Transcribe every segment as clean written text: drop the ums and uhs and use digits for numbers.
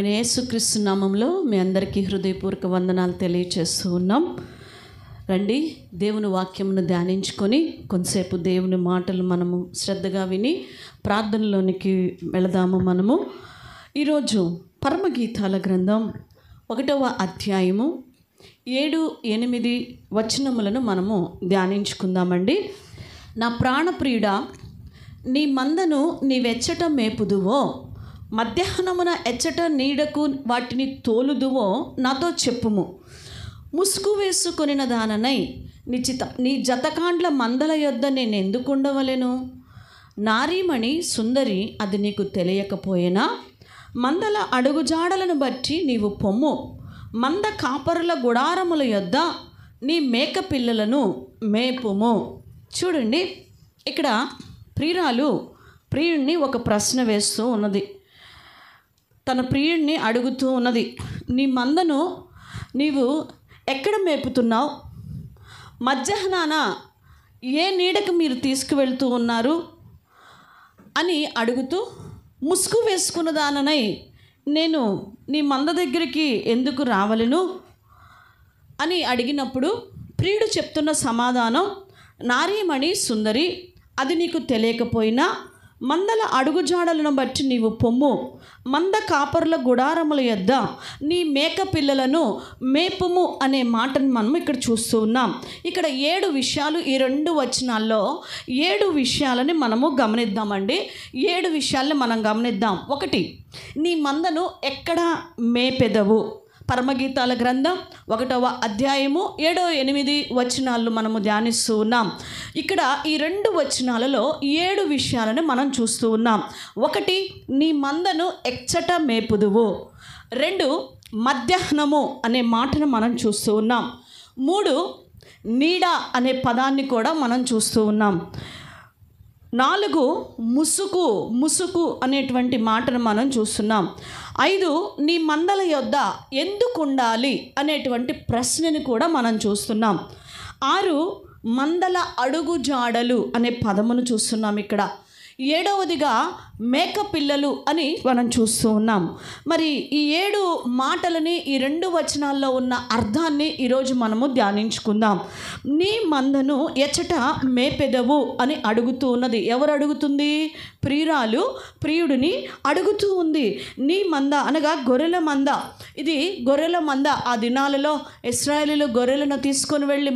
ప్రభువైన యేసుక్రీస్తు నామంలో మీ అందరికీ హృదయపూర్వక వందనాలు తెలియచేస్తూ ఉన్నాం. రండి, దేవుని వాక్యమును ధ్యానించుకొని కొంతసేపు దేవుని మాటలు మనము శ్రద్ధగా విని ప్రార్థనలోనికి వెళదాము. మనము ఈరోజు పరమగీతాల గ్రంథం 1వ అధ్యాయము 7-8 వచనములను మనము ధ్యానించుకుందామండి. నా ప్రాణప్రియుడా, నీ మందను నీవెచ్చట మేపుదువో, మధ్యాహ్నమున ఎచ్చట నీడకు వాటిని తోలుదువో నాతో చెప్పుము. ముసుగు వేసుకొనిన దాననై నీ జతకాండ్ల మందల యొద్ద నేను ఎందుకు ఉండవలెను? నారీమణి సుందరి, అది నీకు తెలియకపోయేనా? మందల అడుగుజాడలను బట్టి నీవు పొమ్ము. మంద కాపరుల గుడారముల యొద్ద నీ మేక పిల్లలను మేపుము. చూడండి, ఇక్కడ ప్రియురాలు ప్రియుడిని ఒక ప్రశ్న వేస్తూ ఉన్నది. తన ప్రియుడిని అడుగుతూ ఉన్నది, నీ మందను నీవు ఎక్కడ మేపుతున్నావు? మధ్యాహ్నాన ఏ నీడకు మీరు తీసుకువెళ్తూ ఉన్నారు అని అడుగుతూ, ముసుగు వేసుకున్న దాననై నేను నీ మంద దగ్గరికి ఎందుకు రావలను అని అడిగినప్పుడు ప్రియుడు చెప్తున్న సమాధానం, నారీమణి సుందరి, అది నీకు తెలియకపోయినా మందల అడుగుజాడలను బట్టి నీవు పొమ్ము. మంద కాపరుల గుడారముల యొద్ద నీ మేక పిల్లలను మేపుము అనే మాటను మనం ఇక్కడ చూస్తూ ఉన్నాం. ఇక్కడ 7 విషయాలు, ఈ 2 వచనాల్లో 7 విషయాలని మనము గమనిద్దామండి. 7 విషయాలను మనం గమనిద్దాం. 1, నీ మందను ఎక్కడ మేపెదవు? పరమగీతాల గ్రంథం 1వ అధ్యాయము 7-8 వచనాలను మనము ధ్యానిస్తూ ఉన్నాం. ఇక్కడ ఈ 2 వచనాలలో 7 విషయాలను మనం చూస్తూ ఉన్నాం. 1, నీ మందను ఎచ్చట మేపుదువు. 2, మధ్యాహ్నము అనే మాటను మనం చూస్తూ ఉన్నాం. 3, నీడ అనే పదాన్ని కూడా మనం చూస్తూ ఉన్నాం. 4, ముసుగు అనేటువంటి మాటను మనం చూస్తున్నాం. 5, నీ మందల యొద్ద ఎందుకు ఉండాలి అనేటువంటి ప్రశ్నని కూడా మనం చూస్తున్నాం. 6, మందల అడుగుజాడలు అనే పదమును చూస్తున్నాం. ఇక్కడ 7వదిగా మేక పిల్లలు అని మనం చూస్తూ ఉన్నాం. మరి ఈ 7 మాటలని, ఈ 2 వచనాల్లో ఉన్న అర్థాన్ని ఈరోజు మనము ధ్యానించుకుందాం. నీ మందను ఎచ్చట మేపెదవు అని అడుగుతూ ఉన్నది. ఎవరు అడుగుతుంది? ప్రియురాలు ప్రియుడిని అడుగుతూ ఉంది. నీ మంద అనగా గొర్రెల మంద. ఇది గొర్రెల మంద. ఆ దినాలలో ఇశ్రాయేలీయులు గొర్రెలను తీసుకొని వెళ్ళి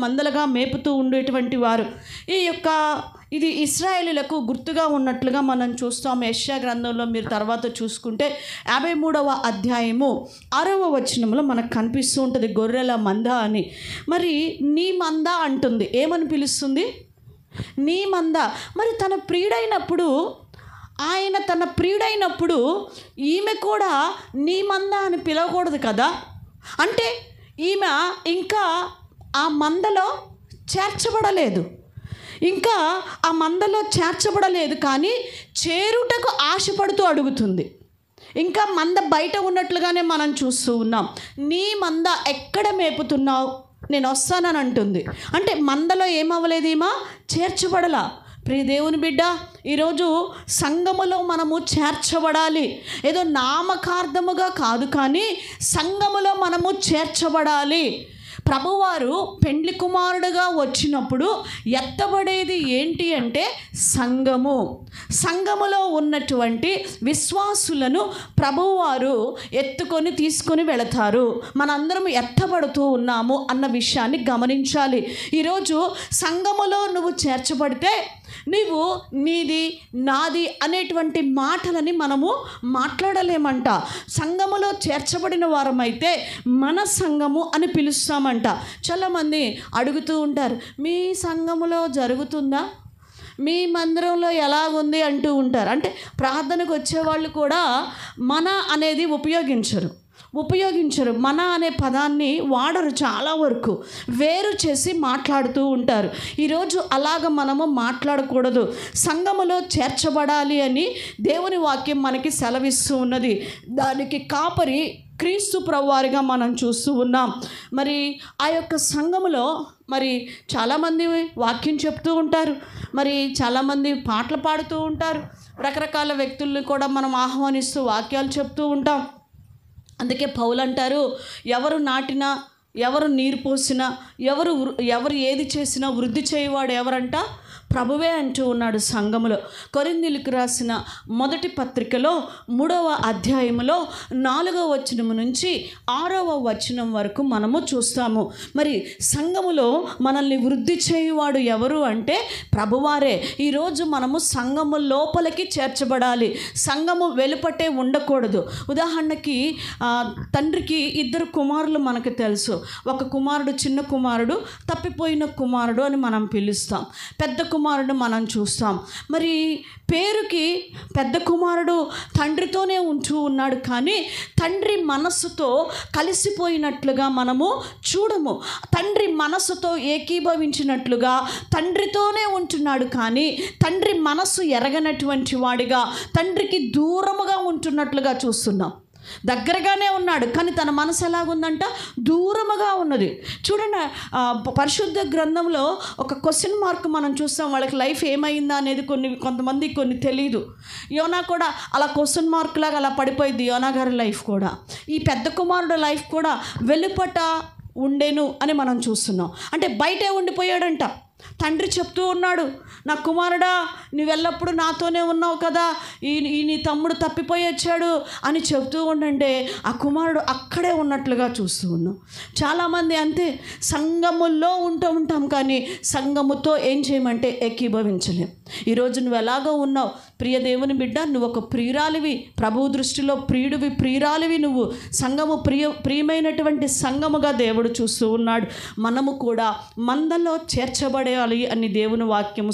మందలుగా మేపుతూ ఉండేటువంటి వారు. ఇది ఇశ్రాయేలీయులకు గుర్తుగా ఉన్నట్లుగా మనం చూస్తాం. యెషయా గ్రంథంలో మీరు తర్వాత చూసుకుంటే 53వ అధ్యాయము 6వ వచనంలో మనకు కనిపిస్తూ ఉంటుంది గొర్రెల మంద అని. మరి నీ మంద అంటుంది. ఏమని పిలుస్తుంది? నీ మంద. మరి తన ప్రియుడైనప్పుడు ఈమె కూడా నీ మంద అని పిలవకూడదు కదా? అంటే ఈమె ఇంకా ఆ మందలో చేర్చబడలేదు. కానీ చేరుటకు ఆశపడుతూ అడుగుతుంది. ఇంకా మంద బయట ఉన్నట్లుగానే మనం చూస్తూ ఉన్నాం. నీ మంద ఎక్కడ మేపుతున్నావు? నేను వస్తానని అంటుంది. అంటే మందలో ఏమవ్వలేదు, ఈమె చేర్చబడలా. ప్రియ దేవుని బిడ్డ, ఈరోజు సంఘములో మనము చేర్చబడాలి. ఏదో నామకార్థముగా కాదు, కానీ సంఘములో మనము చేర్చబడాలి. ప్రభువారు పెండ్లి కుమారుడుగా వచ్చినప్పుడు ఎత్తబడేది ఏంటి అంటే సంఘములో ఉన్నటువంటి విశ్వాసులను ప్రభువారు తీసుకొని వెళతారు. మనందరం ఎత్తబడుతూ ఉన్నాము అన్న విషయాన్ని గమనించాలి. ఈరోజు సంఘములో నువ్వు చేర్చబడితే నీవు నీది నాది అనేటువంటి మాటలని మనము మాట్లాడలేమంట. సంఘములో చేర్చబడిన వారమైతే మన సంఘము అని పిలుస్తామంట. చాలామంది అడుగుతూ ఉంటారు, మీ సంఘములో జరుగుతుందా? మీ మందిరంలో ఎలాగుంది అంటూ ఉంటారు. అంటే ప్రార్థనకు వచ్చేవాళ్ళు కూడా మన అనేది ఉపయోగించరు. మన అనే పదాన్ని వాడరు. చాలా వరకు వేరు చేసి మాట్లాడుతూ ఉంటారు. ఈరోజు అలాగ మనము మాట్లాడకూడదు. సంఘములో చేర్చబడాలి అని దేవుని వాక్యం మనకి సెలవిస్తూ ఉన్నది. దానికి కాపరి క్రీస్తు ప్రభువారిగా మనం చూస్తూ ఉన్నాం. మరి ఆ యొక్క సంఘములో మరి చాలామంది వాక్యం చెప్తూ ఉంటారు, మరి చాలామంది పాటలు పాడుతూ ఉంటారు, రకరకాల వ్యక్తుల్ని కూడా మనం ఆహ్వానిస్తూ వాక్యాలు చెప్తూ ఉంటాం. అందుకే పౌలు అంటారు, ఎవరు నాటినా, ఎవరు నీరు పోసినా, ఎవరు ఏది చేసినా వృద్ధి చేయవాడు ఎవరంట? ప్రభువే అంటూ ఉన్నాడు సంఘములో. కొరింథీయులకు రాసిన మొదటి పత్రికలో 3వ అధ్యాయములో 4వ వచనం నుంచి 6వ వచనం వరకు మనము చూస్తాము. మరి సంఘములో మనల్ని వృద్ధి చేయువాడు ఎవరు అంటే ప్రభువారే. ఈరోజు మనము సంఘము లోపలికి చేర్చబడాలి, సంఘము వెలుపటే ఉండకూడదు. ఉదాహరణకి తండ్రికి 2 కుమారులు మనకు తెలుసు. ఒక కుమారుడు చిన్న కుమారుడు, తప్పిపోయిన కుమారుడు అని మనం పిలుస్తాం. పెద్ద కుమారుడు మనం చూస్తాం. మరి పేరుకి పెద్ద కుమారుడు తండ్రితోనే ఉంటూ ఉన్నాడు, కానీ తండ్రి మనస్సుతో కలిసిపోయినట్లుగా మనము చూడము. తండ్రి మనస్సుతో ఏకీభవించినట్లుగా తండ్రితోనే ఉంటున్నాడు, కానీ తండ్రి మనస్సు ఎరగనటువంటి వాడిగా, తండ్రికి దూరముగా ఉంటున్నట్లుగా చూస్తున్నాం. దగ్గరగానే ఉన్నాడు, కానీ తన మనసు ఎలాగుందంట? దూరముగా ఉన్నది. చూడండి, పరిశుద్ధ గ్రంథంలో ఒక క్వశ్చన్ మార్క్ మనం చూస్తాం. వాళ్ళకి లైఫ్ ఏమైందా అనేది కొంతమందికి కొన్ని తెలియదు. యోనా కూడా అలా క్వశ్చన్ మార్క్ లాగా అలా పడిపోయింది. యోనా గారి లైఫ్ కూడా, ఈ పెద్ద కుమారుడు లైఫ్ కూడా వెలుపట ఉండేను అని మనం చూస్తున్నాం. అంటే బయటే ఉండిపోయాడంట. తండ్రి చెప్తూ ఉన్నాడు, నా కుమారుడా నువ్వెల్లప్పుడు నాతోనే ఉన్నావు కదా, ఈ నీ తమ్ముడు తప్పిపోయి వచ్చాడు అని చెప్తూ ఉండంటే ఆ కుమారుడు అక్కడే ఉన్నట్లుగా చూస్తూ ఉన్నాం. చాలామంది అంతే, సంఘములో ఉంటాం కానీ సంఘముతో ఏం చేయమంటే ఏకీభవించలేం. ఈరోజు నువ్వు ఎలాగో ఉన్నావు ప్రియ దేవుని బిడ్డ, నువ్వు ఒక ప్రియురాలివి, ప్రభువు దృష్టిలో ప్రియుడివి, ప్రియురాలివి నువ్వు. సంఘము ప్రియమైనటువంటి సంఘముగా దేవుడు చూస్తూ ఉన్నాడు. మనము కూడా మందలో చేర్చబడే అని దేవుని వాక్యము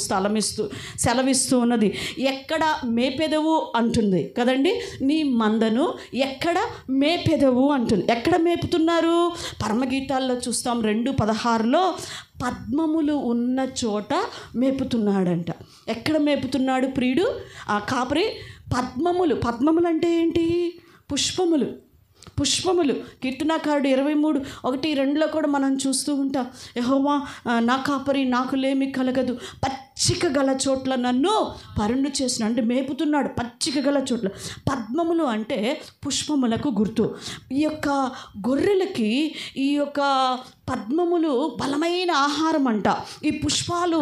సెలవిస్తూ ఉన్నది. ఎక్కడ మేపెదవు అంటుంది కదండి, నీ మందను ఎక్కడ మేపెదవు అంటుంది. ఎక్కడ మేపుతున్నారు? పరమగీతాల్లో చూస్తాం 2:16లో పద్మములు ఉన్న చోట మేపుతున్నాడంట. ఎక్కడ మేపుతున్నాడు ప్రియుడు? ఆ కాపరి పద్మములు అంటే ఏంటి? పుష్పములు. కీర్తనాకారుడు 23:1-2లో కూడా మనం చూస్తూ ఉంటాం. యెహోవా నా కాపరి, నాకు లేమి కలగదు, పచ్చిక గల చోట్ల నన్ను పరుండు చేసిన, అంటే మేపుతున్నాడు పచ్చిక గల చోట్ల. పద్మములు అంటే పుష్పములకు గుర్తు. ఈ యొక్క గొర్రెలకి ఈ యొక్క పద్మములు బలమైన ఆహారం అంట. ఈ పుష్పాలు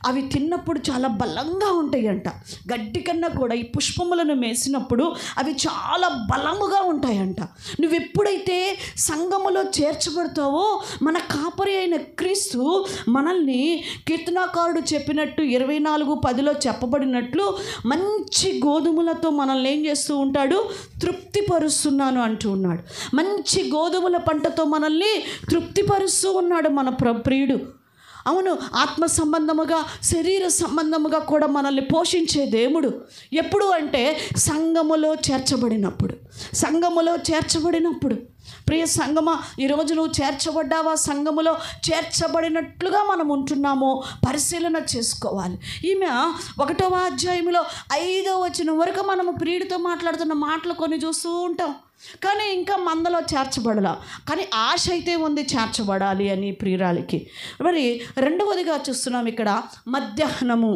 అవి తిన్నప్పుడు చాలా బలంగా ఉంటాయి అంట. గడ్డి కన్నా కూడా ఈ పుష్పములను మేసినప్పుడు అవి చాలా బలముగా ఉంటాయంట. నువ్వు ఎప్పుడైతే సంఘములో చేర్చబడతావో, మన కాపరి అయిన క్రీస్తు మనల్ని కీర్తనాకారుడు చెప్పినట్టు 24:10లో చెప్పబడినట్లు మంచి గోధుమలతో మనల్ని ఏం చేస్తూ ఉంటాడు? తృప్తిపరుస్తున్నాను అంటూ ఉన్నాడు. మంచి గోధుమల పంటతో మనల్ని తృప్తిపరుస్తూ ఉన్నాడు మన ప్రియుడు. అవును, ఆత్మ సంబంధముగా, శరీర సంబంధముగా కూడా మనల్ని పోషించే దేవుడు. ఎప్పుడు అంటే సంఘములో చేర్చబడినప్పుడు. ప్రియ సంఘమా, ఈరోజు నువ్వు చేర్చబడ్డావా? సంఘములో చేర్చబడినట్లుగా మనం ఉంటున్నామో పరిశీలన చేసుకోవాలి. ఈమె 1వ అధ్యాయంలో 5వ వచనం వరకు మనము ప్రియుడితో మాట్లాడుతున్న మాటలు కొన్ని చూస్తూ ఉంటాం, కానీ ఇంకా మందలో చేర్చబడాల. కానీ ఆశ అయితే ఉంది చేర్చబడాలి అని ప్రియురాలికి. మరి 2వదిగా చూస్తున్నాం ఇక్కడ మధ్యాహ్నము.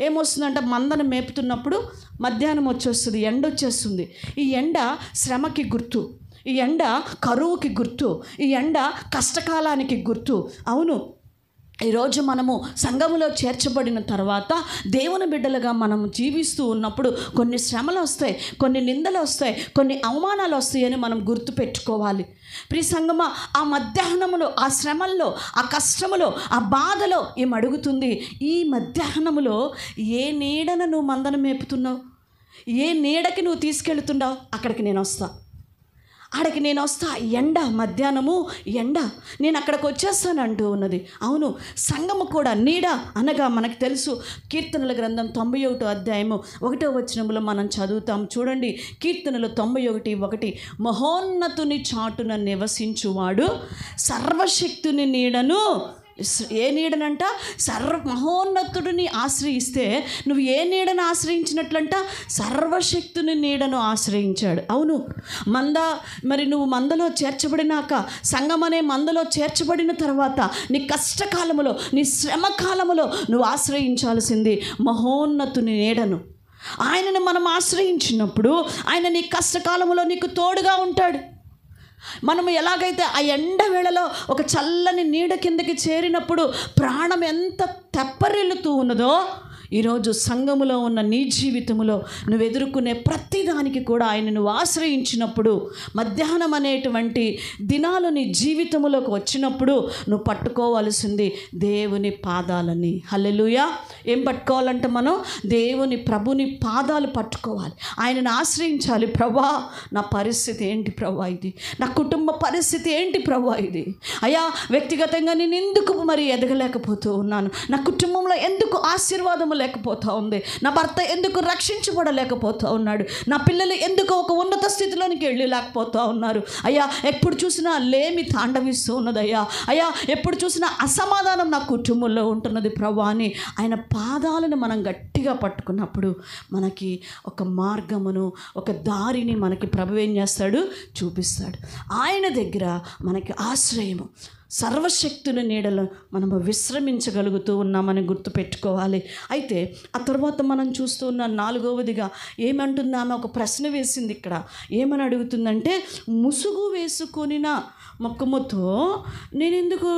ఏమొస్తుందంటే మందను మేపుతున్నప్పుడు మధ్యాహ్నం వచ్చేస్తుంది, ఎండ వచ్చేస్తుంది. ఈ ఎండ శ్రమకి గుర్తు, ఈ ఎండ కరువుకి గుర్తు, ఈ ఎండ కష్టకాలానికి గుర్తు. అవును, ఈరోజు మనము సంఘములో చేర్చబడిన తర్వాత దేవుని బిడ్డలుగా మనము జీవిస్తూ ఉన్నప్పుడు కొన్ని శ్రమలు వస్తాయి, కొన్ని నిందలు వస్తాయి, కొన్ని అవమానాలు వస్తాయని మనం గుర్తుపెట్టుకోవాలి. ప్రియ సంఘమా, ఆ మధ్యాహ్నములో, ఆ శ్రమల్లో, ఆ కష్టములో, ఆ బాధలో ఏమడుగుతుంది? ఈ మధ్యాహ్నములో ఏ నీడను నువ్వు మందను మేపుతున్నావు? ఏ నీడకి నువ్వు తీసుకెళ్తున్నావు? అక్కడికి నేను వస్తా. ఎండ, మధ్యాహ్నము ఎండ, నేను అక్కడికి వచ్చేస్తాను అంటూ ఉన్నది. అవును, సంఘము కూడా నీడ అనగా మనకు తెలుసు. కీర్తనల గ్రంథం 91వ అధ్యాయము 1వ వచనంలో మనం చదువుతాం. చూడండి, కీర్తనలు 91:1, మహోన్నతుని చాటున నివసించువాడు సర్వశక్తుని నీడను. ఏ నీడనంట? మహోన్నతుడిని ఆశ్రయిస్తే నువ్వు ఏ నీడను ఆశ్రయించినట్లంట? సర్వశక్తుని నీడను ఆశ్రయించాడు. అవును, మరి నువ్వు మందలో చేర్చబడినాక, సంఘం అనే మందలో చేర్చబడిన తర్వాత నీ కష్టకాలములో, నీ శ్రమ కాలములో నువ్వు ఆశ్రయించాల్సింది మహోన్నతుని నీడను. ఆయనను మనం ఆశ్రయించినప్పుడు ఆయన నీ కష్టకాలములో నీకు తోడుగా ఉంటాడు. మనం ఎలాగైతే ఆ ఎండ వేళలో ఒక చల్లని నీడ కిందకి చేరినప్పుడు ప్రాణం ఎంత తెప్పరిల్లుతూ ఉన్నదో, ఈరోజు సంఘములో ఉన్న నీ జీవితంలో నువ్వు ఎదుర్కొనే ప్రతిదానికి కూడా ఆయన నువ్వు ఆశ్రయించినప్పుడు, మధ్యాహ్నం అనేటువంటి దినాలు నీ జీవితంలోకి వచ్చినప్పుడు నువ్వు పట్టుకోవాల్సింది దేవుని పాదాలని. హల్లెలూయా. ఏం పట్టుకోవాలంటే మనం దేవుని ప్రభుని పాదాలు పట్టుకోవాలి, ఆయనను ఆశ్రయించాలి. ప్రభా, నా పరిస్థితి ఏంటి ప్రభా, ఇది నా కుటుంబ పరిస్థితి ఏంటి ప్రభా, ఇది అయ్యా వ్యక్తిగతంగా నేను ఎందుకు మరి ఎదగలేకపోతూ ఉన్నాను, నా కుటుంబంలో ఎందుకు ఆశీర్వాదము లేకపోతా ఉంది, నా భర్త ఎందుకు రక్షించబడలేకపోతా ఉన్నాడు, నా పిల్లలు ఎందుకు ఒక ఉన్నత స్థితిలోనికి వెళ్ళలేకపోతా ఉన్నారు, అయ్యా ఎప్పుడు చూసినా లేమి తాండవిస్తూ ఉన్నదయ్యా, అయ్యా ఎప్పుడు చూసినా అసమాధానం నా కుటుంబంలో ఉంటున్నది ప్రభా అని ఆయన పాదాలను మనం గట్టిగా పట్టుకున్నప్పుడు మనకి ఒక మార్గమును, ఒక దారిని మనకి ప్రభు ఏం చేస్తాడు, చూపిస్తాడు. ఆయన దగ్గర మనకి ఆశ్రయము, సర్వశక్తుల నీడలో మనము విశ్రమించగలుగుతూ ఉన్నామని గుర్తుపెట్టుకోవాలి. అయితే ఆ తర్వాత మనం చూస్తూ ఉన్న 4వదిగా ఏమంటుంది ఆమె, ఒక ప్రశ్న వేసింది ఇక్కడ. ఏమని అడుగుతుందంటే, ముసుగు వేసుకొనిన ముఖముతో నేను ఎందుకు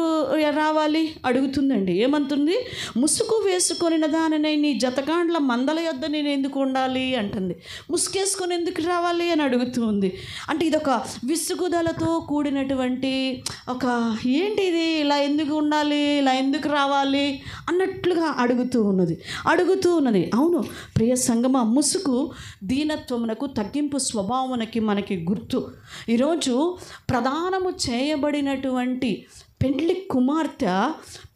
రావాలి అడుగుతుందండి. ఏమంటుంది, ముసుగు వేసుకొనిన దానినై నీ జతగాండ్ల మందల యొద్ద నేను ఎందుకు ఉండాలి అంటుంది. ముసుగేసుకొని ఎందుకు రావాలి అని అడుగుతుంది. అంటే ఇదొక విసుగుదలతో కూడినటువంటి ఒక ఏంటి ఇది, ఇలా ఎందుకు ఉండాలి, ఇలా ఎందుకు రావాలి అన్నట్లుగా అడుగుతూ ఉన్నది. అవును ప్రియ సంగమా, ముసుగు దీనత్వమునకు, తగ్గింపు స్వభావమునకి మనకి గుర్తు. ఈరోజు ప్రదానము చేయబడినటువంటి పెండ్లి కుమార్తె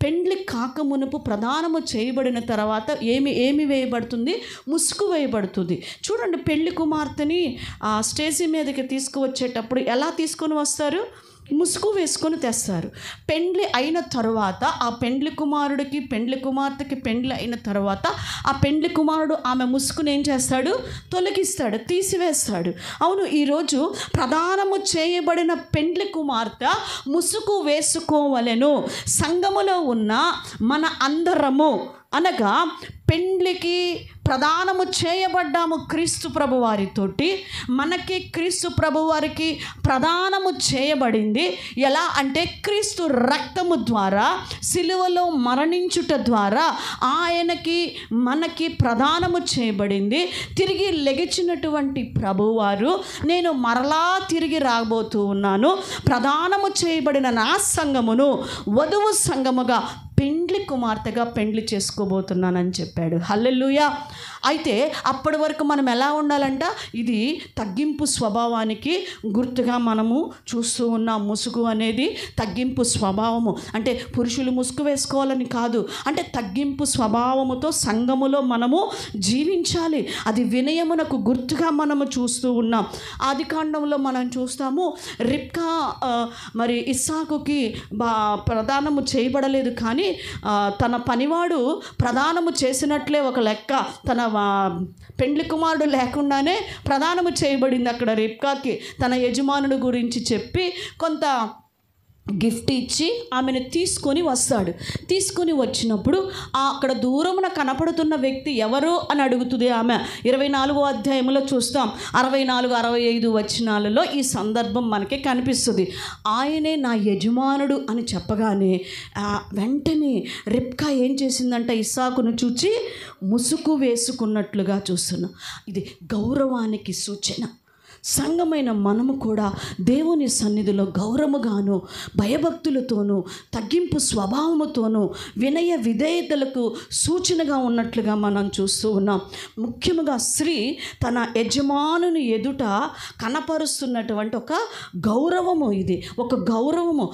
పెండ్లి కాకమునుపు ప్రదానము చేయబడిన తర్వాత ఏమి వేయబడుతుంది, ముసుగు వేయబడుతుంది. చూడండి, పెళ్లి కుమార్తెని స్టేజి మీదకి తీసుకువచ్చేటప్పుడు ఎలా తీసుకొని వస్తారు, ముసుగు వేసుకొని తెస్తారు. పెండ్లి అయిన తర్వాత ఆ పెండ్లి కుమారుడికి పెండ్లి కుమార్తెకి పెండ్లి అయిన తర్వాత ఆ పెండ్లి కుమారుడు ఆమె ముసుగుని ఏం చేస్తాడు, తొలగిస్తాడు, తీసివేస్తాడు. అవును, ఈరోజు ప్రదానము చేయబడిన పెండ్లి కుమార్తె ముసుగు వేసుకోవలెను. సంఘములో ఉన్న మన అందరము అనగా పెండ్లికి ప్రదానము చేయబడ్డాము క్రీస్తు ప్రభు వారితోటి. మనకి క్రీస్తు ప్రభు వారికి ప్రదానము చేయబడింది. ఎలా అంటే క్రీస్తు రక్తము ద్వారా, సిలువలో మరణించుట ద్వారా ఆయనకి మనకి ప్రదానము చేయబడింది. తిరిగి లెగిచినటువంటి ప్రభువారు, నేను మరలా తిరిగి రాబోతూ ఉన్నాను, ప్రదానము చేయబడిన నా సంఘమును వధువు సంఘముగా పెండ్లి కుమార్తెగా పెండ్లి చేసుకోబోతున్నానని చెప్పాడు. హల్లెలూయా. అయితే అప్పటి వరకు మనం ఎలా ఉండాలంట, ఇది తగ్గింపు స్వభావానికి గుర్తుగా మనము చూస్తూ ఉన్నాం. ముసుగు అనేది తగ్గింపు స్వభావము. అంటే పురుషులు ముసుగు వేసుకోవాలని కాదు, అంటే తగ్గింపు స్వభావముతో సంఘములో మనము జీవించాలి. అది వినయమునకు గుర్తుగా మనము చూస్తూ ఉన్నాం. ఆదికాండంలో మనం చూస్తాము, రిబ్కా మరి ఇస్సాకుకి ప్రదానము చేయబడలేదు, కానీ తన పనివాడు ప్రదానము చేసినట్లే ఒక లెక్క, తన పెండ్లి కుమారుడు లేకుండానే ప్రదానము చేయబడింది. అక్కడ రిబ్కాకి తన యజమానుడి గురించి చెప్పి కొంత గిఫ్ట్ ఇచ్చి ఆమెను తీసుకొని వస్తాడు. తీసుకొని వచ్చినప్పుడు అక్కడ దూరమున కనపడుతున్న వ్యక్తి ఎవరు అని అడుగుతుంది ఆమె. 24వ అధ్యాయంలో చూస్తాం, 64, 65 వచనాలలో ఈ సందర్భం మనకి కనిపిస్తుంది. ఆయనే నా యజమానుడు అని చెప్పగానే వెంటనే రిబ్కా ఏం చేసిందంటే, ఇస్సాకును చూచి ముసుగు వేసుకున్నట్లుగా చూస్తున్నాం. ఇది గౌరవానికి సూచన. సంఘమైన మనము కూడా దేవుని సన్నిధిలో గౌరవముగాను, భయభక్తులతోనూ, తగ్గింపు స్వభావముతోనూ, వినయ విధేయతలకు సూచనగా ఉన్నట్లుగా మనం చూస్తూ ఉన్నాం. ముఖ్యంగా స్త్రీ తన యజమానుని ఎదుట కనపరుస్తున్నటువంటి ఒక గౌరవము. ఇది ఒక గౌరవము.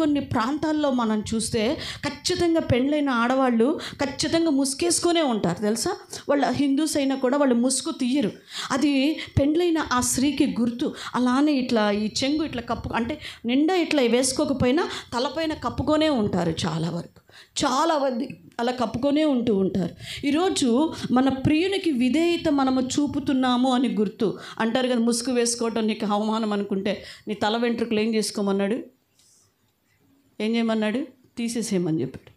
కొన్ని ప్రాంతాల్లో మనం చూస్తే ఖచ్చితంగా పెళ్ళైన ఆడవాళ్ళు ఖచ్చితంగా ముసుగేసుకునే ఉంటారు తెలుసా. వాళ్ళ హిందూస్ అయినా కూడా వాళ్ళు ముసుగు తీయరు. అది పెళ్ళైన ఆ స్త్రీకి గుర్తు. అలానే ఇట్లా ఈ చెంగు ఇట్లా అంటే నిండా ఇట్లా వేసుకోకపోయినా తలపైన కప్పుకొనే ఉంటారు. చాలా మంది అలా కప్పుకొనే ఉంటూ ఉంటారు. ఈరోజు మన ప్రియునికి విధేయత మనము చూపుతున్నాము అని గుర్తు. అంటారు కదా, ముసుగు వేసుకోవటం నీకు అవమానం అనుకుంటే నీ తల వెంట్రుకలు ఏం చేసుకోమన్నాడు, ఏం చేయమన్నాడు, తీసేసేయమని చెప్పాడు.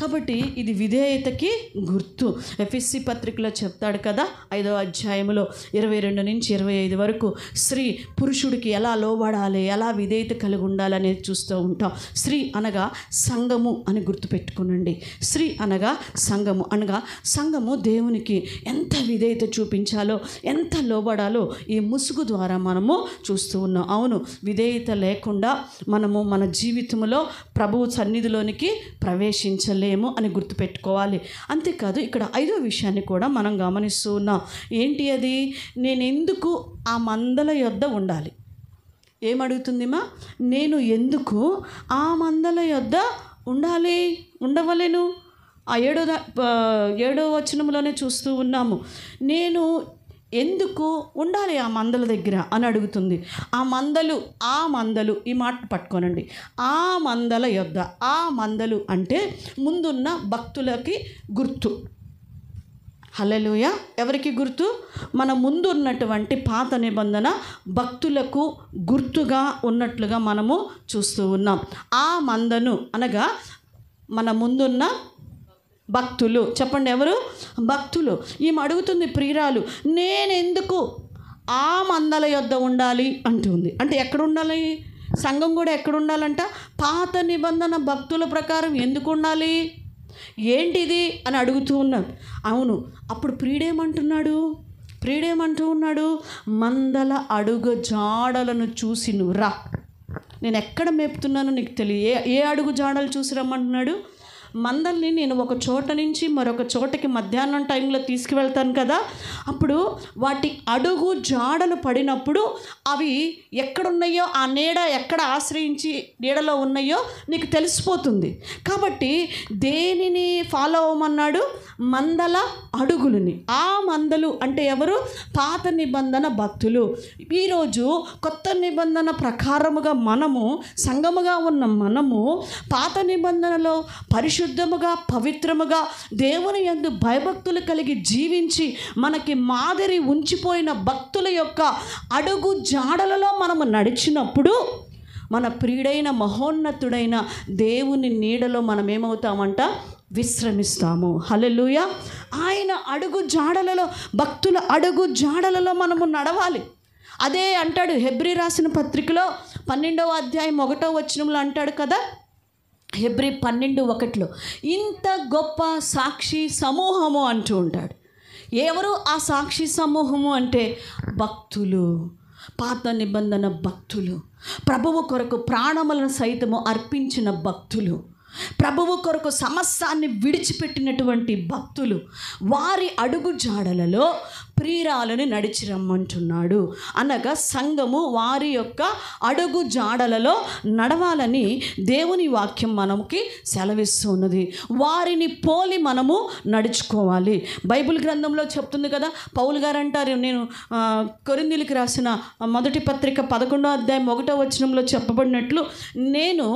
కాబట్టి ఇది విధేయతకి గుర్తు. ఎఫెసీ పత్రికలో చెప్తాడు కదా 5వ అధ్యాయంలో 22 నుంచి 25 వరకు స్త్రీ పురుషుడికి ఎలా లోబడాలి, ఎలా విధేయత కలిగి ఉండాలనేది చూస్తూ ఉంటాం. స్త్రీ అనగా సంఘము అని గుర్తుపెట్టుకునండి. స్త్రీ అనగా సంఘము దేవునికి ఎంత విధేయత చూపించాలో, ఎంత లోబడాలో ఈ ముసుగు ద్వారా మనము చూస్తూ ఉన్నాం. అవును, విధేయత లేకుండా మనము మన జీవితంలో ప్రభువు సన్నిధిలోనికి ప్రవేశించలేము అని గుర్తుపెట్టుకోవాలి. అంతేకాదు ఇక్కడ 5వ విషయాన్ని కూడా మనం గమనిస్తూ ఉన్నాం. ఏంటి అది? నేను ఎందుకు ఆ మందల యొద్ద ఉండాలి? ఏమడుగుతుందిమా? నేను ఎందుకు ఆ మందల యొద్ద ఉండవలేను? ఆ 7వ వచనంలోనే చూస్తూ ఉన్నాము. నేను ఎందుకు ఉండాలి ఆ మందల దగ్గర అని అడుగుతుంది. ఆ మందలు ఈ మాట పట్టుకోనండి. ఆ మందల యొద్ద, ఆ మందలు అంటే ముందున్న భక్తులకి గుర్తు. హల్లెలూయా. ఎవరికి గుర్తు? మన ముందు ఉన్నటువంటి పాత నిబంధన భక్తులకు గుర్తుగా ఉన్నట్లుగా మనము చూస్తూ ఉన్నాం. ఆ మందను అనగా మన ముందున్న భక్తులు. చెప్పండి, ఎవరు? భక్తులు. ఈమె అడుగుతుంది, ప్రియురాలు, నేనెందుకు ఆ మందల యొద్ద ఉండాలి అంటుంది. అంటే ఎక్కడ ఉండాలి? సంఘం కూడా ఎక్కడ ఉండాలంట? పాత నిబంధన భక్తుల ప్రకారం ఎందుకు ఉండాలి? ఏంటిది అని అడుగుతూ ఉన్నాడు. అవును. అప్పుడు ప్రియుడేమంటూ ఉన్నాడు? మందల అడుగు జాడలను చూసి నువ్వు రా. నేను ఎక్కడ మేపుతున్నానో నీకు తెలియ. ఏ అడుగు జాడలు చూసి రమ్మంటున్నాడు? మందల్ని నేను ఒక చోట నుంచి మరొక చోటకి మధ్యాహ్నం టైంలో తీసుకువెళ్తాను కదా, అప్పుడు వాటి అడుగు జాడలు పడినప్పుడు అవి ఎక్కడున్నాయో, ఆ నీడ ఎక్కడ ఆశ్రయించి నీడలో ఉన్నాయో నీకు తెలిసిపోతుంది. కాబట్టి దేనిని ఫాలో అవ్వమన్నాడు? మందల అడుగులని. ఆ మందలు అంటే ఎవరు? పాత నిబంధన భక్తులు. ఈరోజు కొత్త నిబంధన ప్రకారముగా మనము సంఘముగా ఉన్న మనము పాత నిబంధనలో పరిశుద్ధముగా, పవిత్రముగా, దేవుని యందు భయభక్తులు కలిగి జీవించి మనకి మాదిరి ఉంచిపోయిన భక్తుల యొక్క అడుగు జాడలలో మనము నడిచినప్పుడు మన ప్రియుడైన మహోన్నతుడైన దేవుని నీడలో మనం ఏమవుతామంట? విశ్రమిస్తాము. హల్లెలూయా. ఆయన అడుగు జాడలలో, భక్తుల అడుగు జాడలలో మనము నడవాలి. అదే అంటాడు హెబ్రీ రాసిన పత్రికలో 12వ అధ్యాయం 1వ వచనంలో అంటాడు కదా, హెబ్రీ 12:1 ఇంత గొప్ప సాక్షి సమూహము అంటూ ఉంటాడు. ఎవరు ఆ సాక్షి సమూహము అంటే? భక్తులు, పాత నిబంధన భక్తులు, ప్రభువు కొరకు ప్రాణములను సైతము అర్పించిన భక్తులు, ప్రభువు కొరకు సమస్తాన్ని విడిచిపెట్టినటువంటి భక్తులు. వారి అడుగు జాడలలో ప్రియురాలను నడిచి రమ్మంటున్నాడు. అనగా సంఘము వారి యొక్క అడుగు జాడలలో నడవాలని దేవుని వాక్యం మనకి సెలవిస్తున్నది. వారిని పోలి మనము నడుచుకోవాలి. బైబిల్ గ్రంథంలో చెప్తుంది కదా, పౌలు గారు అంటారు, నేను కొరింథీయులకు రాసిన మొదటి పత్రిక 11వ అధ్యాయం 1వ వచనంలో చెప్పబడినట్లు, నేను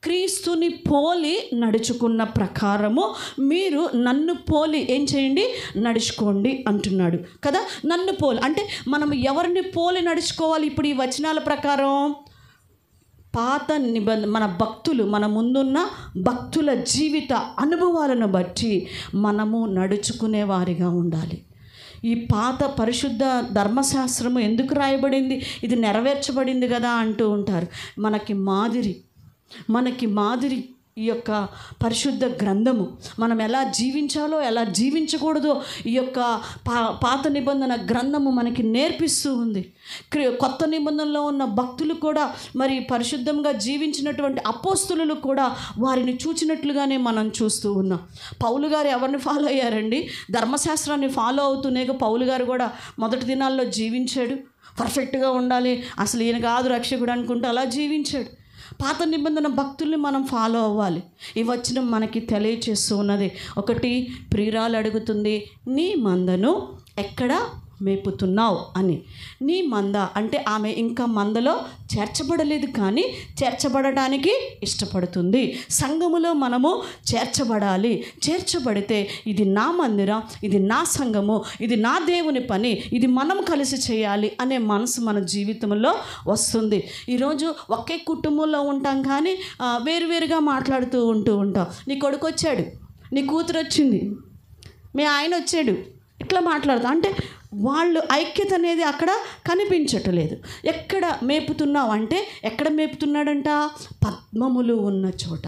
క్రీస్తుని పోలి నడుచుకున్న ప్రకారము మీరు నన్ను పోలి ఏం చేయండి? నడుచుకోండి అంటున్నాడు కదా. నన్ను పోలి అంటే మనం ఎవరిని పోలి నడుచుకోవాలి? ఇప్పుడు ఈ వచనాల ప్రకారం పాత నిబంధన మన భక్తులు, మన ముందున్న భక్తుల జీవిత అనుభవాలను బట్టి మనము నడుచుకునే వారిగా ఉండాలి. ఈ పాత పరిశుద్ధ ధర్మశాస్త్రము ఎందుకు రాయబడింది? ఇది నెరవేర్చబడింది కదా అంటూ ఉంటారు. మనకి మాదిరి ఈ యొక్క పరిశుద్ధ గ్రంథము మనం ఎలా జీవించాలో, ఎలా జీవించకూడదో ఈ యొక్క పాత నిబంధన గ్రంథము మనకి నేర్పిస్తూ ఉంది. కొత్త నిబంధనలో ఉన్న భక్తులు కూడా, మరి పరిశుద్ధంగా జీవించినటువంటి అపోస్తులు కూడా వారిని చూచినట్లుగానే మనం చూస్తూ ఉన్నాం. పౌలు గారు ఎవరిని ఫాలో అయ్యారండి? ధర్మశాస్త్రాన్ని ఫాలో అవుతూనే పౌలు గారు కూడా మొదటి దినాల్లో జీవించాడు. పర్ఫెక్ట్గా ఉండాలి, అసలు ఈయన కాదు రక్షకుడు అనుకుంటూ అలా జీవించాడు. పాత నిబంధన భక్తుల్ని మనం ఫాలో అవ్వాలి. ఈ వచనం మనకి తెలియచేస్తూ ఉన్నది. ఒకటి, ప్రియురాలు అడుగుతుంది, నీ మందను ఎక్కడ మేపుతున్నావు అని. నీ మంద అంటే ఆమె ఇంకా మందలో చేర్చబడలేదు, కానీ చేర్చబడడానికి ఇష్టపడుతుంది. సంఘములో మనము చేర్చబడాలి. చేర్చబడితే ఇది నా మందిరం, ఇది నా సంఘము, ఇది నా దేవుని పని, ఇది మనం కలిసి చేయాలి అనే మనసు మన జీవితంలో వస్తుంది. ఈరోజు ఒకే కుటుంబంలో ఉంటాం, కానీ వేరువేరుగా మాట్లాడుతూ ఉంటాం. నీ కొడుకు వచ్చాడు, నీ కూతురు వచ్చింది, మీ ఆయన వచ్చాడు, ఇట్లా మాట్లాడతాం. అంటే వాళ్ళు ఐక్యత అనేది అక్కడ కనిపించట్లేదు. ఎక్కడ మేపుతున్నావు అంటే, ఎక్కడ మేపుతున్నాడంట? పద్మములు ఉన్న చోట.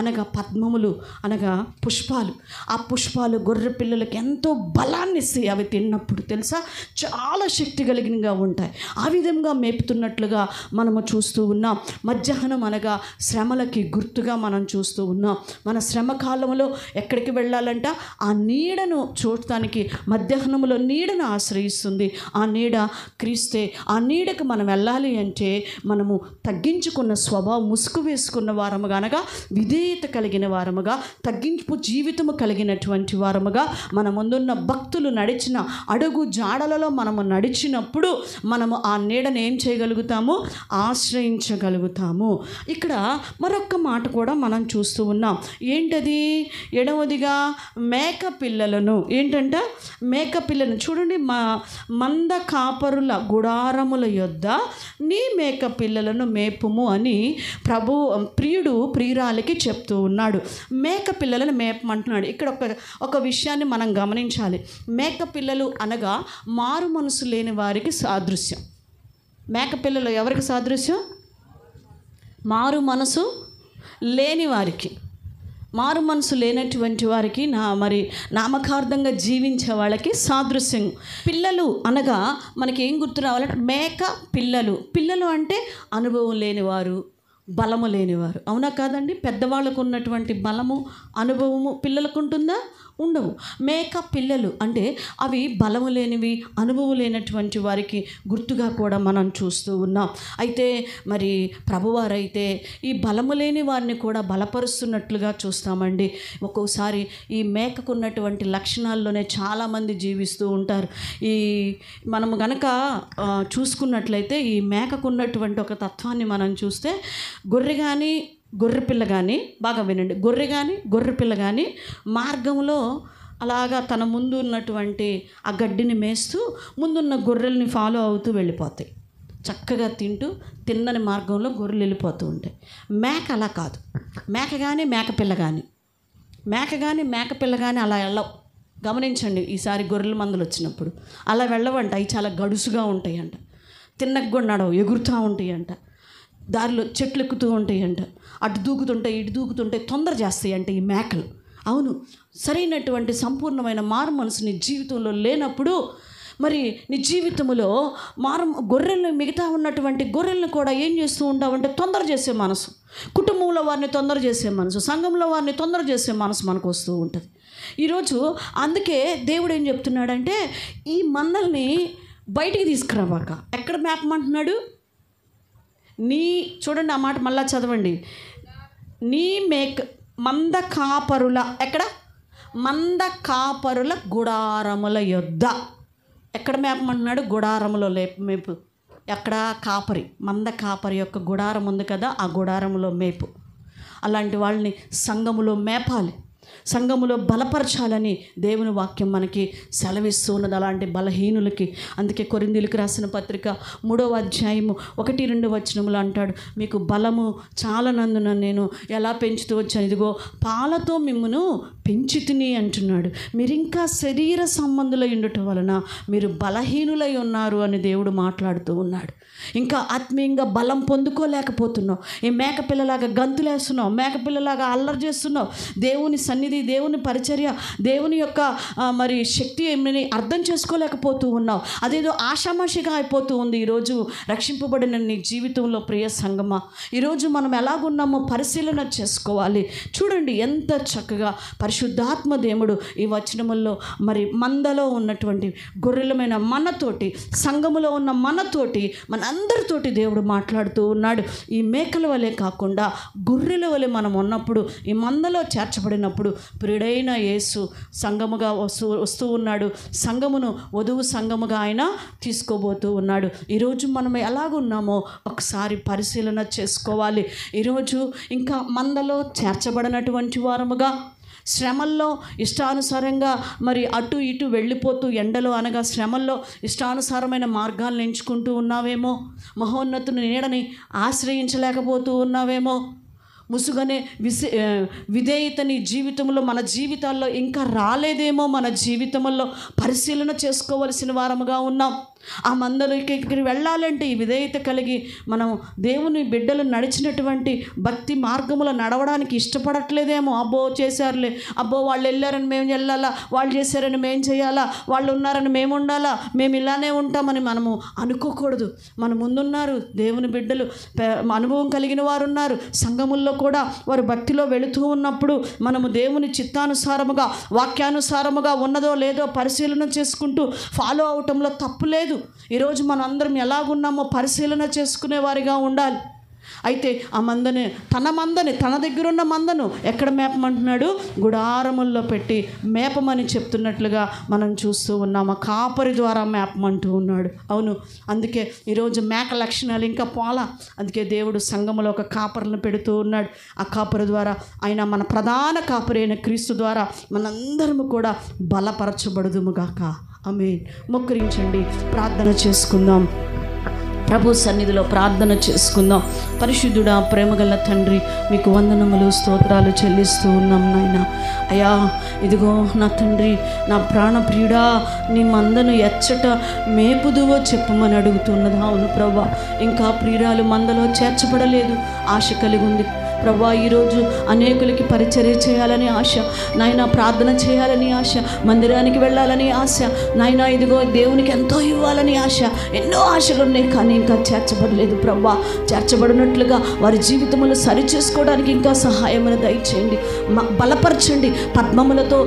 అనగా పద్మములు అనగా పుష్పాలు. ఆ పుష్పాలు గొర్రె పిల్లలకి ఎంతో బలాన్ని ఇస్తాయి. అవి తిన్నప్పుడు తెలుసా, చాలా శక్తి కలిగినగా ఉంటాయి. ఆ విధంగా మేపుతున్నట్లుగా మనము చూస్తూ ఉన్నాం. మధ్యాహ్నం అనగా శ్రమలకి గుర్తుగా మనం చూస్తూ ఉన్నాం. మన శ్రమ కాలంలో ఎక్కడికి వెళ్ళాలంట? ఆ నీడను చూడటానికి. మధ్యాహ్నంలో నీడను ఆశ్రయిస్తుంది. ఆ నీడ క్రీస్తే. ఆ నీడకు మనం వెళ్ళాలి అంటే మనము తగ్గించుకున్న స్వభావం, ముసుగు వేసుకున్న వారముగా అనగా విధేయత కలిగిన వారముగా, తగ్గింపు జీవితము కలిగినటువంటి వారముగా, మన ముందున్న భక్తులు నడిచిన అడుగు జాడలలో మనము నడిచినప్పుడు మనము ఆ నీడను ఏం చేయగలుగుతాము? ఆశ్రయించగలుగుతాము. ఇక్కడ మరొక మాట కూడా మనం చూస్తూ ఉన్నాం. ఏంటది? 7వదిగా మేక పిల్లలను. ఏంటంట? మేక పిల్లను చూడండి. మంద కాపరుల గుడారముల యొద్ద నీ మేక పిల్లలను మేపుము అని ప్రియుడు ప్రియురాలికి చెప్తూ ఉన్నాడు. మేక పిల్లలను మేపమంటున్నాడు. ఇక్కడ ఒక విషయాన్ని మనం గమనించాలి. మేక పిల్లలు అనగా మారు మనసు లేని వారికి సాదృశ్యం. మేక పిల్లలు ఎవరికి సాదృశ్యం? మారు మనసు లేని వారికి. మారు మనసు లేనటువంటి వారికి, నామకార్థంగా జీవించే వాళ్ళకి సాదృశ్యం. పిల్లలు అనగా మనకి ఏం గుర్తు రావాలంటే మేక పిల్లలు. పిల్లలు అంటే అనుభవం లేనివారు, బలము లేనివారు. అవునా కాదండి? పెద్దవాళ్ళకు ఉన్నటువంటి బలము, అనుభవము పిల్లలకు ఉంటుందా? ఉండవు. మేక పిల్లలు అంటే అవి బలము లేనివి, అనుభవం లేనటువంటి వారికి గుర్తుగా కూడా మనం చూస్తూ ఉన్నాం. అయితే మరి ప్రభువారైతే ఈ బలము లేని వారిని కూడా బలపరుస్తున్నట్లుగా చూస్తామండి. ఒక్కోసారి ఈ మేకకు ఉన్నటువంటి లక్షణాల్లోనే చాలామంది జీవిస్తూ ఉంటారు. మనము గనక చూసుకున్నట్లయితే ఈ మేకకు ఉన్నటువంటి ఒక తత్వాన్ని మనం చూస్తే, గొర్రెపిల్ల కానీ, బాగా వినండి, గొర్రెపిల్ల కానీ మార్గంలో అలాగా తన ముందు ఉన్నటువంటి ఆ గడ్డిని మేస్తూ ముందున్న గొర్రెల్ని ఫాలో అవుతూ వెళ్ళిపోతాయి. చక్కగా తిన్నని మార్గంలో గొర్రెలు వెళ్ళిపోతూ ఉంటాయి. మేక అలా కాదు. మేక కానీ మేకపిల్ల కానీ అలా వెళ్ళవు. గమనించండి, ఈసారి గొర్రెల మందలు వచ్చినప్పుడు అలా వెళ్ళవంట. అవి చాలా గడుసుగా ఉంటాయి అంట. తిన్నకు కూడా నడవు, ఎగురుతూ ఉంటాయి అంట. దారిలో చెట్లు ఎక్కుతూ ఉంటాయి అంట. అటు దూకుతుంటాయి, ఇటు దూకుతుంటాయి, తొందర చేస్తాయి అంటే ఈ మేకలు. అవును, సరైనటువంటి సంపూర్ణమైన మారు మనసు నీ జీవితంలో లేనప్పుడు మరి నీ జీవితంలో గొర్రెలను, మిగతా ఉన్నటువంటి గొర్రెలను కూడా ఏం చేస్తూ ఉంటావంటే తొందర చేసే మనసు, కుటుంబంలో వారిని తొందర చేసే మనసు, సంఘంలో వారిని తొందర చేసే మనసు మనకు వస్తూ ఉంటుంది. ఈరోజు అందుకే దేవుడు ఏం చెప్తున్నాడంటే, ఈ మందల్ని బయటికి తీసుకురావాక ఎక్కడ మేపమంటున్నాడు? చూడండి ఆ మాట మళ్ళా చదవండి. మంద కాపరుల, ఎక్కడ? మంద కాపరుల గుడారముల యొద్ద. ఎక్కడ మేపమంటున్నాడు? గుడారములో మేపు. ఎక్కడ? కాపరి, మంద కాపరి యొక్క గుడారం ఉంది కదా, ఆ గుడారములో మేపు. అలాంటి వాళ్ళని సంఘములో మేపాలి, సంఘములో బలపరచాలని దేవుని వాక్యం మనకి సెలవిస్తూ ఉన్నది. అలాంటి బలహీనులకి. అందుకే కొరింథీయులకు రాసిన పత్రిక 3వ అధ్యాయము 1-2 వచనములు అంటాడు, మీకు బలము చాలనందున నేను ఎలా పెంచుతూ వచ్చాను, ఇదిగో పాలతో మిమ్మును పెంచితిని అంటున్నాడు. మీరు ఇంకా శరీర సంబంధులై ఉండటం వలన మీరు బలహీనులై ఉన్నారు అని దేవుడు మాట్లాడుతూ ఉన్నాడు. ఇంకా ఆత్మీయంగా బలం పొందుకోలేకపోతున్నావు. ఈ మేకపిల్లలాగా గంతులేస్తున్నావు, మేకపిల్లలాగా అల్లరి చేస్తున్నావు. దేవుని సన్నిధి, దేవుని పరిచర్య, దేవుని యొక్క మరి శక్తి ఏమని అర్థం చేసుకోలేకపోతూ ఉన్నావు. అదేదో ఆషామాషిగా అయిపోతూ ఉంది. ఈరోజు రక్షింపబడిన నీ జీవితంలో ప్రియ సంగమా, ఈరోజు మనం ఎలాగున్నామో పరిశీలన చేసుకోవాలి. చూడండి ఎంత చక్కగా పరిశుద్ధాత్మ దేవుడు ఈ వచనముల్లో మరి మందలో ఉన్నటువంటి గొర్రెలమైన మనతోటి, సంఘములో ఉన్న మనతోటి, మనందరితోటి దేవుడు మాట్లాడుతూ ఉన్నాడు. ఈ మేకల వలె కాకుండా గొర్రెల వలె మనం ఉన్నప్పుడు, ఈ మందలో చేర్చబడినప్పుడు ఉన్నప్పుడు ప్రియుడైన యేసు సంఘముగా వస్తూ ఉన్నాడు. సంఘమును వధువు సంఘముగా ఆయన తీసుకోబోతూ ఉన్నాడు. ఈరోజు మనం ఎలాగున్నామో ఒకసారి పరిశీలన చేసుకోవాలి. ఈరోజు ఇంకా మందలో చేర్చబడినటువంటి వారముగా, శ్రమల్లో ఇష్టానుసారంగా మరి అటు ఇటు వెళ్ళిపోతూ, ఎండలో అనగా శ్రమల్లో ఇష్టానుసారమైన మార్గాలను ఎంచుకుంటూ ఉన్నావేమో, మహోన్నతుని నీడని ఆశ్రయించలేకపోతూ ఉన్నావేమో, ముసుగనే విధేయత నీ జీవితంలో, మన జీవితాల్లో ఇంకా రాలేదేమో. మన జీవితంలో పరిశీలన చేసుకోవలసిన వారముగా ఉన్నాం. ఆ మందరికి వెళ్ళాలంటే ఈ విధేయత కలిగి మనం దేవుని బిడ్డలు నడిచినటువంటి భక్తి మార్గములో నడవడానికి ఇష్టపడట్లేదేమో. అబ్బో చేశారులే, అబ్బో వాళ్ళు వెళ్ళారని మేము వెళ్ళాలా, వాళ్ళు చేశారని మేము చేయాలా, వాళ్ళు ఉన్నారని మేము ఉండాలా, మేము ఇలానే ఉంటామని మనము అనుకోకూడదు. మన ముందున్నారు దేవుని బిడ్డలు, అనుభవం కలిగిన వారు ఉన్నారు. సంఘముల్లో కూడా వారు భక్తిలో వెళుతూ ఉన్నప్పుడు మనము దేవుని చిత్తానుసారముగా, వాక్యానుసారముగా ఉన్నదో లేదో పరిశీలన చేసుకుంటూ ఫాలో అవటంలో తప్పు లేదు. ఈరోజు మనం అందరం ఎలాగున్నామో పరిశీలన చేసుకునే వారిగా ఉండాలి. అయితే ఆ మందని, తన దగ్గర ఉన్న మందను ఎక్కడ మేపమంటున్నాడు? గుడారముల్లో పెట్టి మేపమని చెప్తున్నట్లుగా మనం చూస్తూ ఉన్నాము. కాపరి ద్వారా మేపమంటూ ఉన్నాడు. అవును, అందుకే ఈరోజు మేక లక్షణాలు ఇంకా పోలా. అందుకే దేవుడు సంఘములో ఒక కాపరిని పెడుతూ ఉన్నాడు. ఆ కాపరి ద్వారా ఆయన, మన ప్రధాన కాపరి అయిన క్రీస్తు ద్వారా మనందరము కూడా బలపరచబడుదుముగాక. ఆమేన్. మోకరించండి, ప్రార్థన చేసుకుందాం. ప్రభు సన్నిధిలో ప్రార్థన చేసుకుందాం. పరిశుద్ధుడా, ప్రేమగల తండ్రి, మీకు వందనములు, స్తోత్రాలు చెల్లిస్తూ ఉన్నాం నాయన. అయ్యా, ఇదిగో నా తండ్రి, నా ప్రాణప్రియుడా, నీ మందను ఎచ్చట మేపుదువో చెప్పమని అడుగుతున్నది. అవును ప్రభా, ఇంకా ప్రియురాలు మందలో చేర్చబడలేదు, ఆశ కలిగి ఉంది ప్రభా. ఈరోజు అనేకులకి పరిచర్య చేయాలని ఆశ నాయన, ప్రార్థన చేయాలని ఆశ, మందిరానికి వెళ్ళాలని ఆశ నాయన, ఇదిగో దేవునికి ఎంతో ఇవ్వాలని ఆశ, ఎన్నో ఆశలు ఉన్నాయి. కానీ ఇంకా చేర్చబడలేదు ప్రభా. చేర్చబడినట్లుగా వారి జీవితములు సరి చేసుకోవడానికి ఇంకా సహాయమును దయచేయండి, బలపరచండి. పద్మములతో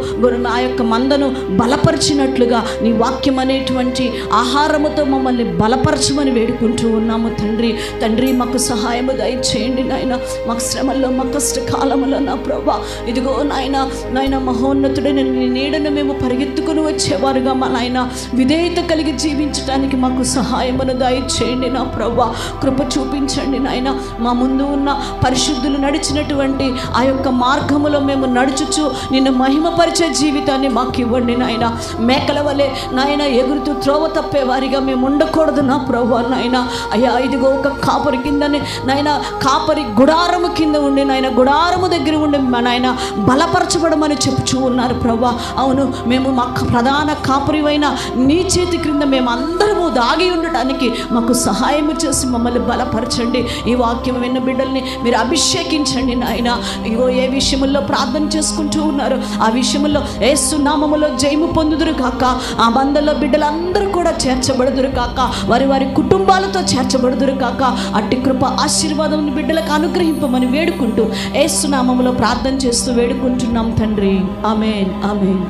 ఆ యొక్క మందను బలపరిచినట్లుగా నీ వాక్యం అనేటువంటి ఆహారముతో మమ్మల్ని బలపరచమని వేడుకుంటూ ఉన్నాము తండ్రి. తండ్రి, మాకు సహాయము దయచేయండి నాయన. మాకు శ్రమల్లో, మా కష్టకాలంలో నా ప్రభా, ఇదిగో నాయన మహోన్నతుడైన నీ నీడను మేము పరిగెత్తుకుని వచ్చేవారుగా మా నాయన విధేయత కలిగి జీవించడానికి మాకు సహాయమును దయచేయండి నా ప్రభా. కృప చూపించండి నాయన. మా ముందు ఉన్న పరిశుద్ధులు నడిచినటువంటి ఆ యొక్క మార్గములో మేము నడుచుచు నిన్ను మహిమపరిచే జీవితాన్ని మాకు ఇవ్వండి నాయన. మేకల వలె నాయన ఎగురుతూ త్రోవ తప్పే వారిగా మేము ఉండకూడదు నా ప్రభా నాయన. అయ్యా, ఇదిగో ఒక కాపరి కిందనే నాయన, కాపరి గుడారము కింద ఉండి నాయన, గుడారము దగ్గర ఉండి మా నాయన బలపరచబడమని చెప్పుచూ ఉన్నారు ప్రభా. అవును, మేము మా ప్రధాన కాపరివైన నీ చేతి క్రింద మేము అందరము దాగి ఉండటానికి మాకు సహాయం చేసి మమ్మల్ని బలపరచండి. ఈ వాక్యం విన్న బిడ్డల్ని మీరు అభిషేకించండి నాయన. ఇగో ఏ విషయంలో ప్రార్థన చేసుకుంటూ ఉన్నారు ఆ విషయంలో యేసు నామములో జయము పొందుదురు కాక. ఆ బంధంలో బిడ్డలందరూ కూడా చేర్చబడుదురు కాక, వారి వారి కుటుంబాలతో చేర్చబడుదురు కాక. అట్టి కృప ఆశీర్వాదం బిడ్డలకు అనుగ్రహింపమని వేడుకుంటూ యేసు నామములో ప్రార్థన చేస్తూ వేడుకుంటున్నాం తండ్రి. ఆమేన్, ఆమేన్.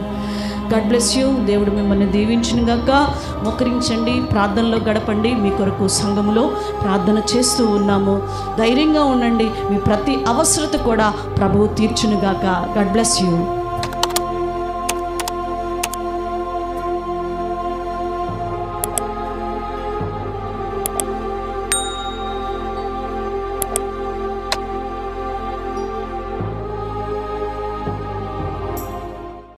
God bless you. దేవుడు మిమ్మల్ని దీవించును గాక. మోకరించండి, ప్రార్థనలో గడపండి. మీ కొరకు సంఘములో ప్రార్థన చేస్తూ ఉన్నాము. ధైర్యంగా ఉండండి. మీ ప్రతి అవసరత కూడా ప్రభువు తీర్చును గాక. God bless you.